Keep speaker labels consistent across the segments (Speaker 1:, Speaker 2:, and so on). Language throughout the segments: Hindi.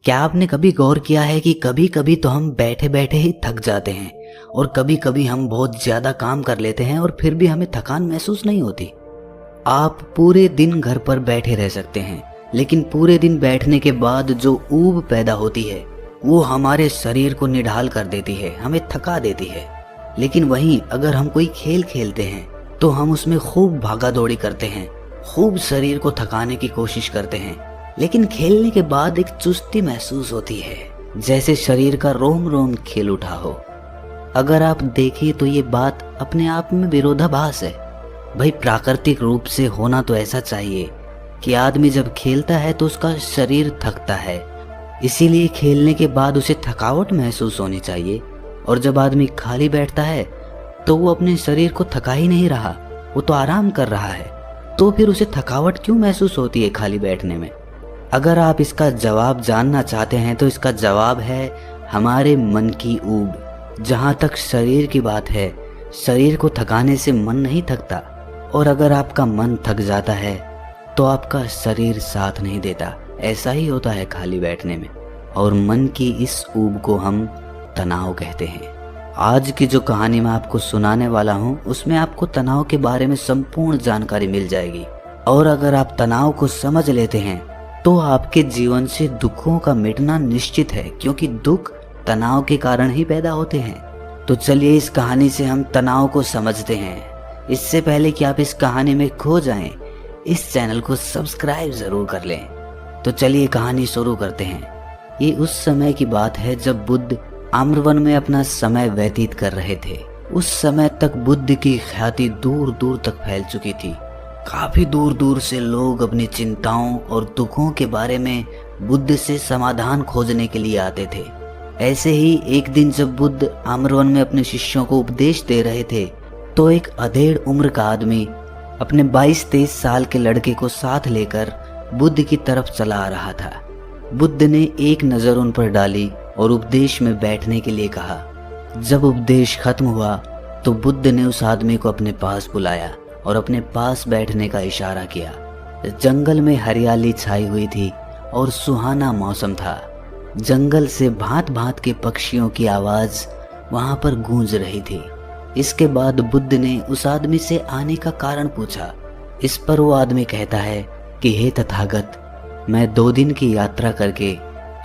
Speaker 1: क्या आपने कभी गौर किया है कि कभी कभी तो हम बैठे बैठे ही थक जाते हैं और कभी कभी हम बहुत ज़्यादा काम कर लेते हैं और फिर भी हमें थकान महसूस नहीं होती। आप पूरे दिन घर पर बैठे रह सकते हैं, लेकिन पूरे दिन बैठने के बाद जो ऊब पैदा होती है वो हमारे शरीर को निढाल कर देती है, हमें थका देती है। लेकिन वहीं अगर हम कोई खेल खेलते हैं तो हम उसमें खूब भागा दौड़ी करते हैं, खूब शरीर को थकाने की कोशिश करते हैं, लेकिन खेलने के बाद एक चुस्ती महसूस होती है, जैसे शरीर का रोम रोम खेल उठा हो। अगर आप देखिए तो ये बात अपने आप में विरोधाभास है। भाई प्राकृतिक रूप से होना तो ऐसा चाहिए कि आदमी जब खेलता है तो उसका शरीर थकता है, इसीलिए खेलने के बाद उसे थकावट महसूस होनी चाहिए। और जब आदमी खाली बैठता है तो वो अपने शरीर को थका ही नहीं रहा, वो तो आराम कर रहा है, तो फिर उसे थकावट क्यों महसूस होती है खाली बैठने में? अगर आप इसका जवाब जानना चाहते हैं तो इसका जवाब है हमारे मन की ऊब। जहाँ तक शरीर की बात है, शरीर को थकाने से मन नहीं थकता, और अगर आपका मन थक जाता है तो आपका शरीर साथ नहीं देता। ऐसा ही होता है खाली बैठने में, और मन की इस ऊब को हम तनाव कहते हैं। आज की जो कहानी मैं आपको सुनाने वाला हूँ उसमें आपको तनाव के बारे में संपूर्ण जानकारी मिल जाएगी, और अगर आप तनाव को समझ लेते हैं तो आपके जीवन से दुखों का मिटना निश्चित है, क्योंकि दुख तनाव के कारण ही पैदा होते हैं। तो चलिए इस कहानी से हम तनाव को समझते हैं। इससे पहले कि आप इस कहानी में खो जाएं, इस चैनल को सब्सक्राइब जरूर कर लें। तो चलिए कहानी शुरू करते हैं। ये उस समय की बात है जब बुद्ध आम्रवन में अपना समय व्यतीत कर रहे थे। उस समय तक बुद्ध की ख्याति दूर दूर तक फैल चुकी थी। काफी दूर दूर से लोग अपनी चिंताओं और दुखों के बारे में बुद्ध से समाधान खोजने के लिए आते थे। ऐसे ही एक दिन जब बुद्ध आम्रवन में अपने शिष्यों को उपदेश दे रहे थे तो एक अधेड़ उम्र का आदमी अपने 22-23 साल के लड़के को साथ लेकर बुद्ध की तरफ चला आ रहा था। बुद्ध ने एक नज़र उन पर डाली और उपदेश में बैठने के लिए कहा। जब उपदेश खत्म हुआ तो बुद्ध ने उस आदमी को अपने पास बुलाया और अपने पास बैठने का इशारा किया। जंगल में हरियाली छाई हुई थी और सुहाना मौसम था। जंगल से भांत भांत के पक्षियों की आवाज वहां पर गूंज रही थी। इसके बाद बुद्ध ने उस आदमी से आने का कारण पूछा। इस पर वो आदमी कहता है कि हे तथागत, मैं 2 दिन की यात्रा करके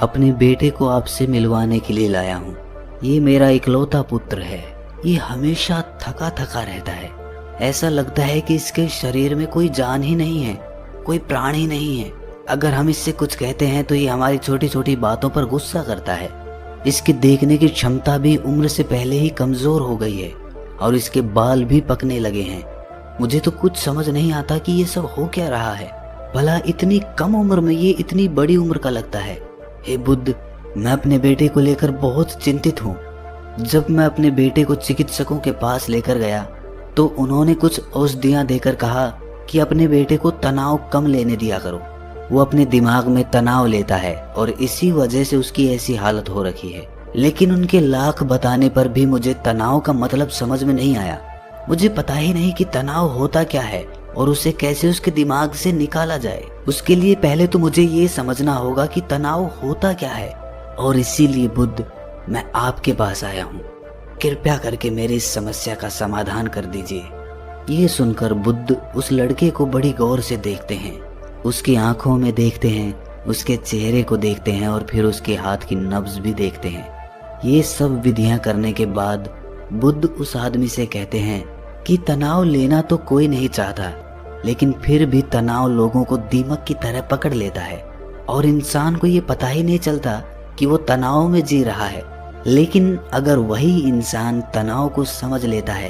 Speaker 1: अपने बेटे को आपसे मिलवाने के लिए लाया हूँ। ये मेरा इकलौता पुत्र है। ये हमेशा थका थका रहता है। ऐसा लगता है कि इसके शरीर में कोई जान ही नहीं है, कोई प्राण ही नहीं है। अगर हम इससे कुछ कहते हैं तो ये हमारी छोटी छोटी बातों पर गुस्सा करता है। इसकी देखने की क्षमता भी उम्र से पहले ही कमजोर हो गई है और इसके बाल भी पकने लगे हैं। मुझे तो कुछ समझ नहीं आता कि ये सब हो क्या रहा है। भला इतनी कम उम्र में ये इतनी बड़ी उम्र का लगता है। हे बुद्ध, मैं अपने बेटे को लेकर बहुत चिंतित हूँ। जब मैं अपने बेटे को चिकित्सकों के पास लेकर गया तो उन्होंने कुछ औषधियाँ देकर कहा कि अपने बेटे को तनाव कम लेने दिया करो। वो अपने दिमाग में तनाव लेता है और इसी वजह से उसकी ऐसी हालत हो रखी है। लेकिन उनके लाख बताने पर भी मुझे तनाव का मतलब समझ में नहीं आया। मुझे पता ही नहीं कि तनाव होता क्या है और उसे कैसे उसके दिमाग से निकाला जाए। उसके लिए पहले तो मुझे ये समझना होगा कि तनाव होता क्या है, और इसीलिए बुद्ध, मैं आपके पास आया हूँ। कृपया करके मेरी इस समस्या का समाधान कर दीजिए। ये सुनकर बुद्ध उस लड़के को बड़ी गौर से देखते हैं। उसकी आंखों में देखते हैं, उसके चेहरे को देखते हैं और फिर उसके हाथ की नब्ज भी देखते हैं। ये सब विधियां करने के बाद बुद्ध उस आदमी से कहते हैं कि तनाव लेना तो कोई नहीं चाहता, लेकिन फिर भी तनाव लोगों को दीमक की तरह पकड़ लेता है और इंसान को ये पता ही नहीं चलता कि वो तनाव में जी रहा है। लेकिन अगर वही इंसान तनाव को समझ लेता है,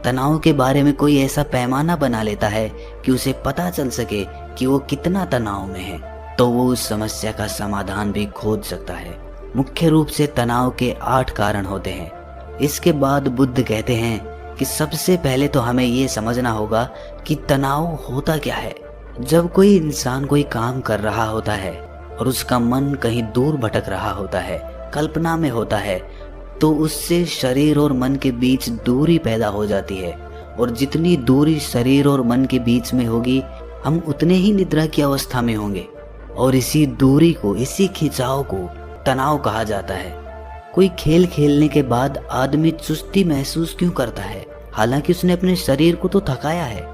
Speaker 1: तनाव के बारे में कोई ऐसा पैमाना बना लेता है कि उसे पता चल सके कि वो कितना तनाव में है, तो वो उस समस्या का समाधान भी खोज सकता है। मुख्य रूप से तनाव के 8 कारण होते हैं। इसके बाद बुद्ध कहते हैं कि सबसे पहले तो हमें ये समझना होगा कि तनाव होता क्या है। जब कोई इंसान कोई काम कर रहा होता है और उसका मन कहीं दूर भटक रहा होता है, कल्पना में होता है, तो उससे शरीर और मन के बीच दूरी पैदा हो जाती है, और जितनी दूरी शरीर और मन के बीच में होगी हम उतने ही निद्रा की अवस्था में होंगे। और इसी दूरी को, इसी खिंचाव को तनाव कहा जाता है। कोई खेल खेलने के बाद आदमी चुस्ती महसूस क्यों करता है? हालांकि उसने अपने शरीर को तो थकाया है,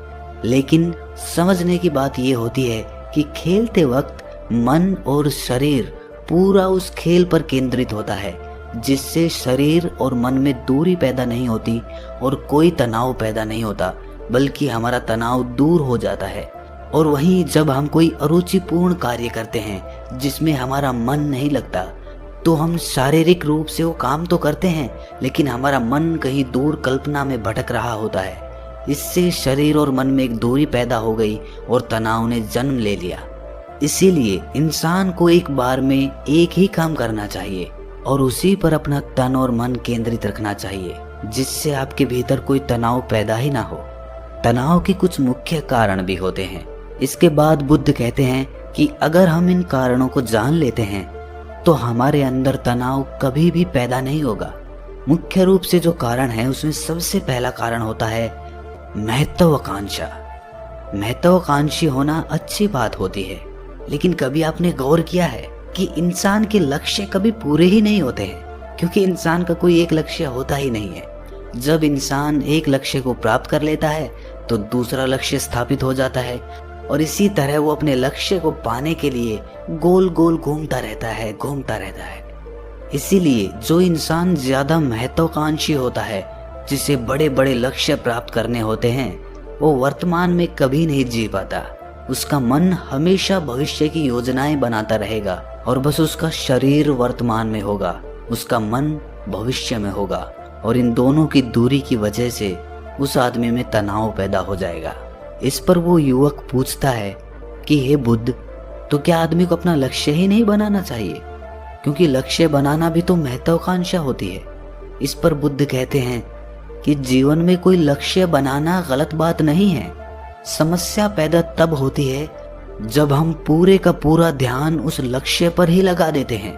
Speaker 1: लेकिन समझने की बात यह होती है कि खेलते वक्त मन और शरीर पूरा उस खेल पर केंद्रित होता है, जिससे शरीर और मन में दूरी पैदा नहीं होती और कोई तनाव पैदा नहीं होता, बल्कि हमारा तनाव दूर हो जाता है। और वहीं जब हम कोई अरुचिपूर्ण कार्य करते हैं जिसमें हमारा मन नहीं लगता, तो हम शारीरिक रूप से वो काम तो करते हैं, लेकिन हमारा मन कहीं दूर कल्पना में भटक रहा होता है। इससे शरीर और मन में एक दूरी पैदा हो गई और तनाव ने जन्म ले लिया। इसीलिए इंसान को एक बार में एक ही काम करना चाहिए और उसी पर अपना तन और मन केंद्रित रखना चाहिए, जिससे आपके भीतर कोई तनाव पैदा ही ना हो। तनाव के कुछ मुख्य कारण भी होते हैं। इसके बाद बुद्ध कहते हैं कि अगर हम इन कारणों को जान लेते हैं तो हमारे अंदर तनाव कभी भी पैदा नहीं होगा। मुख्य रूप से जो कारण है उसमें सबसे पहला कारण होता है महत्वाकांक्षा। महत्वाकांक्षी होना अच्छी बात होती है, लेकिन कभी आपने गौर किया है कि इंसान के लक्ष्य कभी पूरे ही नहीं होते हैं, क्योंकि इंसान का कोई एक लक्ष्य होता ही नहीं है। जब इंसान एक लक्ष्य को प्राप्त कर लेता है तो दूसरा लक्ष्य स्थापित हो जाता है और इसी तरह वो अपने लक्ष्य को पाने के लिए गोल गोल घूमता रहता है। इसीलिए जो इंसान ज्यादा महत्वाकांक्षी होता है, जिसे बड़े बड़े लक्ष्य प्राप्त करने होते हैं, वो वर्तमान में कभी नहीं जी पाता। उसका मन हमेशा भविष्य की योजनाएं बनाता रहेगा और बस उसका शरीर वर्तमान में होगा, उसका मन भविष्य में होगा। और इन दोनों की दूरी की वजह से उस आदमी में तनाव पैदा हो जाएगा। इस पर वो युवक पूछता है कि हे बुद्ध, तो क्या आदमी को अपना लक्ष्य ही नहीं बनाना चाहिए? क्योंकि लक्ष्य बनाना भी तो महत्वाकांक्षा होती है। इस पर बुद्ध कहते हैं कि जीवन में कोई लक्ष्य बनाना गलत बात नहीं है। समस्या पैदा तब होती है जब हम पूरे का पूरा ध्यान उस लक्ष्य पर ही लगा देते हैं।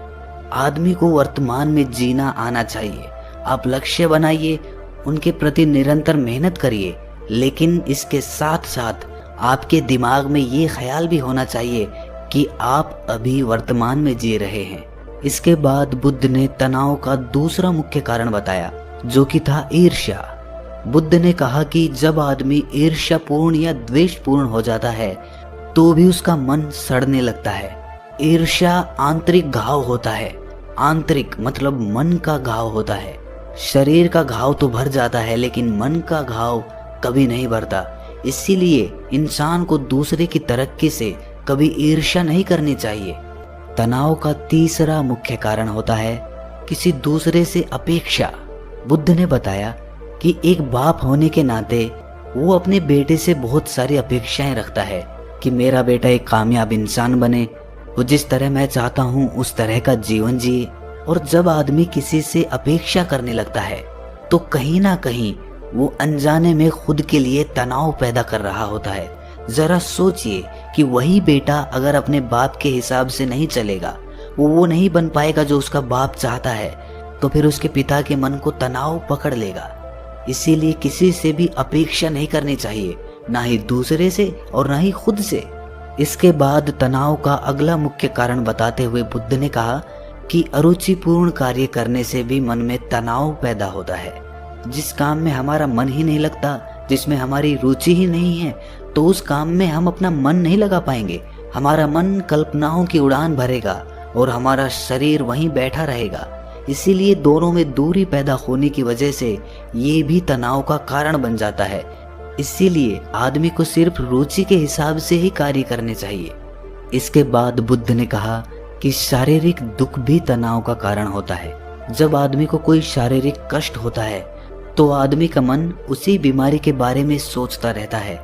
Speaker 1: आदमी को वर्तमान में जीना आना चाहिए। आप लक्ष्य बनाइए, उनके प्रति निरंतर मेहनत करिए, लेकिन इसके साथ साथ आपके दिमाग में ये ख्याल भी होना चाहिए कि आप अभी वर्तमान में जी रहे हैं। इसके बाद बुद्ध ने तनाव का दूसरा मुख्य कारण बताया, जो कि था ईर्ष्या। बुद्ध ने कहा कि जब आदमी ईर्ष्यापूर्ण या द्वेषपूर्ण हो जाता है तो भी उसका मन सड़ने लगता है। ईर्ष्या आंतरिक घाव होता है। आंतरिक मतलब मन का घाव होता है। शरीर का घाव तो भर जाता है, लेकिन मन का घाव कभी नहीं भरता। इसीलिए इंसान को दूसरे की तरक्की से कभी ईर्ष्या नहीं करनी चाहिए। तनाव का तीसरा मुख्य कारण होता है किसी दूसरे से अपेक्षा। बुद्ध ने बताया कि एक बाप होने के नाते वो अपने बेटे से बहुत सारी अपेक्षाएं रखता है कि मेरा बेटा एक कामयाब इंसान बने, वो जिस तरह मैं चाहता हूँ उस तरह का जीवन जिए। और जब आदमी किसी से अपेक्षा करने लगता है तो कहीं ना कहीं वो अनजाने में खुद के लिए तनाव पैदा कर रहा होता है। जरा सोचिए कि वही बेटा अगर अपने बाप के हिसाब से नहीं चलेगा, वो नहीं बन पाएगा जो उसका बाप चाहता है, तो फिर उसके पिता के मन को तनाव पकड़ लेगा। इसीलिए किसी से भी अपेक्षा नहीं करनी चाहिए, ना ही दूसरे से और ना ही खुद से। इसके बाद तनाव का अगला मुख्य कारण बताते हुए बुद्ध ने कहा कि अरुचिपूर्ण कार्य करने से भी मन में तनाव पैदा होता है। जिस काम में हमारा मन ही नहीं लगता, जिसमें हमारी रुचि ही नहीं है, तो उस काम में हम अपना मन नहीं लगा पाएंगे। हमारा मन कल्पनाओं की उड़ान भरेगा और हमारा शरीर वहीं बैठा रहेगा। इसीलिए दोनों में दूरी पैदा होने की वजह से ये भी तनाव का कारण बन जाता है। इसीलिए आदमी को सिर्फ रुचि के हिसाब से ही कार्य करने चाहिए। इसके बाद बुद्ध ने कहा कि शारीरिक दुख भी तनाव का कारण होता है। जब आदमी को कोई शारीरिक कष्ट होता है तो आदमी का मन उसी बीमारी के बारे में सोचता रहता है,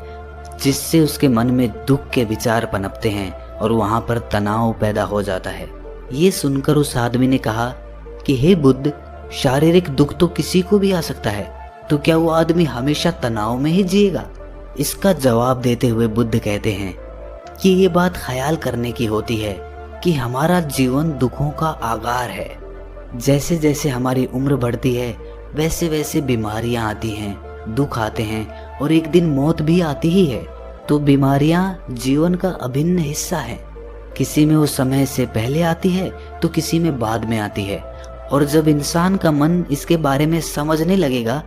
Speaker 1: जिससे उसके मन में दुख के विचार पनपते हैं और वहां पर तनाव पैदा हो जाता है। ये सुनकर उस आदमी ने कहा कि हे बुद्ध, शारीरिक दुख तो किसी को भी आ सकता है, तो क्या वो आदमी हमेशा तनाव में ही जिएगा? इसका जवाब देते हुए बुद्ध कहते हैं कि ये बात ख्याल करने की होती है कि हमारा जीवन दुखों का आगार है। जैसे जैसे हमारी उम्र बढ़ती है वैसे वैसे बीमारियां आती हैं, दुख आते हैं और एक दिन मौत भी आती ही है। तो बीमारियां जीवन का अभिन्न हिस्सा है। किसी में वो समय से पहले आती है तो किसी में बाद में आती है। और जब इंसान का मन इसके बारे में समझने लगेगा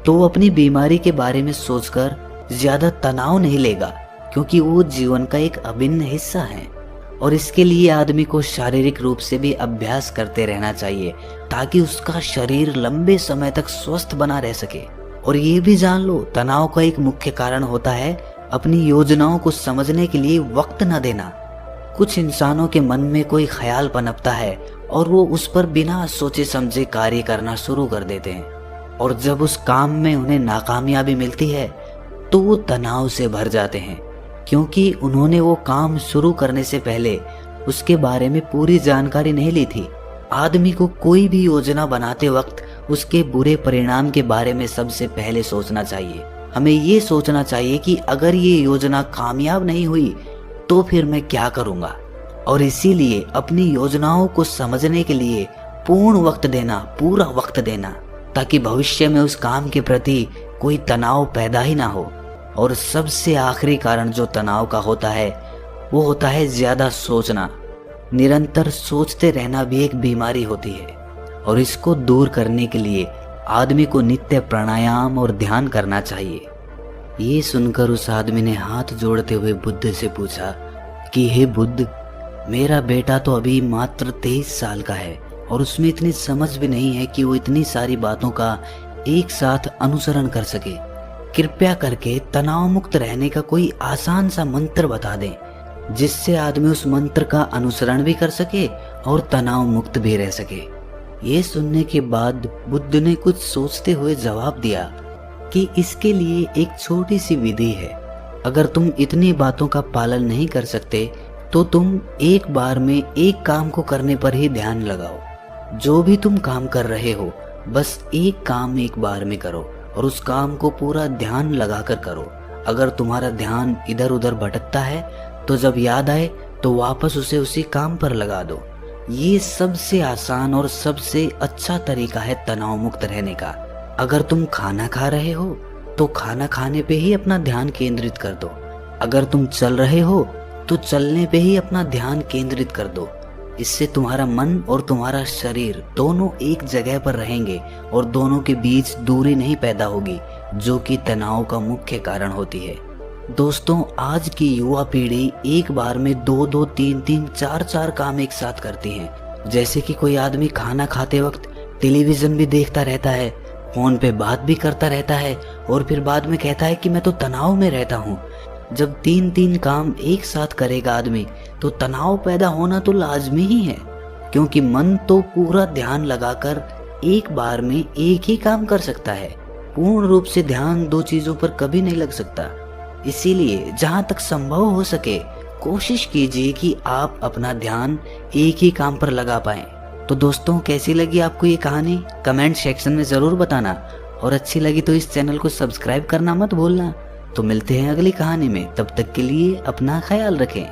Speaker 1: तो वो अपनी बीमारी के बारे में सोचकर ज्यादा तनाव नहीं लेगा, क्योंकि वो जीवन का एक अभिन्न हिस्सा है। और इसके लिए आदमी को शारीरिक रूप से भी अभ्यास करते रहना चाहिए ताकि उसका शरीर लंबे समय तक स्वस्थ बना रह सके। और ये भी जान लो, तनाव का एक मुख्य कारण होता है अपनी योजनाओं को समझने के लिए वक्त न देना। कुछ इंसानों के मन में कोई ख्याल पनपता है और वो उस पर बिना सोचे समझे कार्य करना शुरू कर देते हैं, और जब उस काम में उन्हें नाकामयाबी मिलती है तो वो तनाव से भर जाते हैं, क्योंकि उन्होंने वो काम शुरू करने से पहले उसके बारे में पूरी जानकारी नहीं ली थी। आदमी को कोई भी योजना बनाते वक्त उसके बुरे परिणाम के बारे में सबसे पहले सोचना चाहिए। हमें ये सोचना चाहिए कि अगर ये योजना कामयाब नहीं हुई तो फिर मैं क्या करूँगा। और इसीलिए अपनी योजनाओं को समझने के लिए पूर्ण वक्त देना, पूरा वक्त देना, ताकि भविष्य में उस काम के प्रति कोई तनाव पैदा ही ना हो। और सबसे आखिरी कारण जो तनाव का होता है वो होता है ज्यादा सोचना। निरंतर सोचते रहना भी एक बीमारी होती है, और इसको दूर करने के लिए आदमी को नित्य प्राणायाम और ध्यान करना चाहिए। ये सुनकर उस आदमी ने हाथ जोड़ते हुए बुद्ध से पूछा कि हे बुद्ध, मेरा बेटा तो अभी मात्र 23 साल का है और उसमें इतनी समझ भी नहीं है कि वो इतनी सारी बातों का एक साथ अनुसरण कर सके। कृपया करके तनाव मुक्त रहने का कोई आसान सा मंत्र बता दें, जिससे आदमी उस मंत्र का अनुसरण भी कर सके और तनाव मुक्त भी रह सके। ये सुनने के बाद बुद्ध ने कुछ सोचते हुए जवाब दिया कि इसके लिए एक छोटी सी विधि है। अगर तुम इतनी बातों का पालन नहीं कर सकते तो तुम एक बार में एक काम को करने पर ही ध्यान लगाओ। जो भी तुम काम कर रहे हो, बस एक काम एक बार में करो और उस काम को पूरा ध्यान लगाकर करो। अगर तुम्हारा ध्यान इधर उधर भटकता है तो जब याद आए तो वापस उसे उसी काम पर लगा दो। ये सबसे आसान और सबसे अच्छा तरीका है तनाव मुक्त रहने का। अगर तुम खाना खा रहे हो तो खाना खाने पे ही अपना ध्यान केंद्रित कर दो। अगर तुम चल रहे हो तो चलने पे ही अपना ध्यान केंद्रित कर दो। इससे तुम्हारा मन और तुम्हारा शरीर दोनों एक जगह पर रहेंगे और दोनों के बीच दूरी नहीं पैदा होगी, जो कि तनाव का मुख्य कारण होती है। दोस्तों, आज की युवा पीढ़ी एक बार में 2-2, 3-3, 4-4 काम एक साथ करती है। जैसे कि कोई आदमी खाना खाते वक्त टेलीविजन भी देखता रहता है, फोन पे बात भी करता रहता है और फिर बाद में कहता है कि मैं तो तनाव में रहता हूँ। जब 3-3 काम एक साथ करेगा आदमी तो तनाव पैदा होना तो लाजमी ही है, क्योंकि मन तो पूरा ध्यान लगाकर एक बार में एक ही काम कर सकता है। पूर्ण रूप से ध्यान दो चीजों पर कभी नहीं लग सकता। इसीलिए जहां तक संभव हो सके कोशिश कीजिए कि आप अपना ध्यान एक ही काम पर लगा पाएं। तो दोस्तों, कैसी लगी आपको ये कहानी कमेंट सेक्शन में जरूर बताना, और अच्छी लगी तो इस चैनल को सब्सक्राइब करना मत भूलना। तो मिलते हैं अगली कहानी में, तब तक के लिए अपना ख्याल रखें।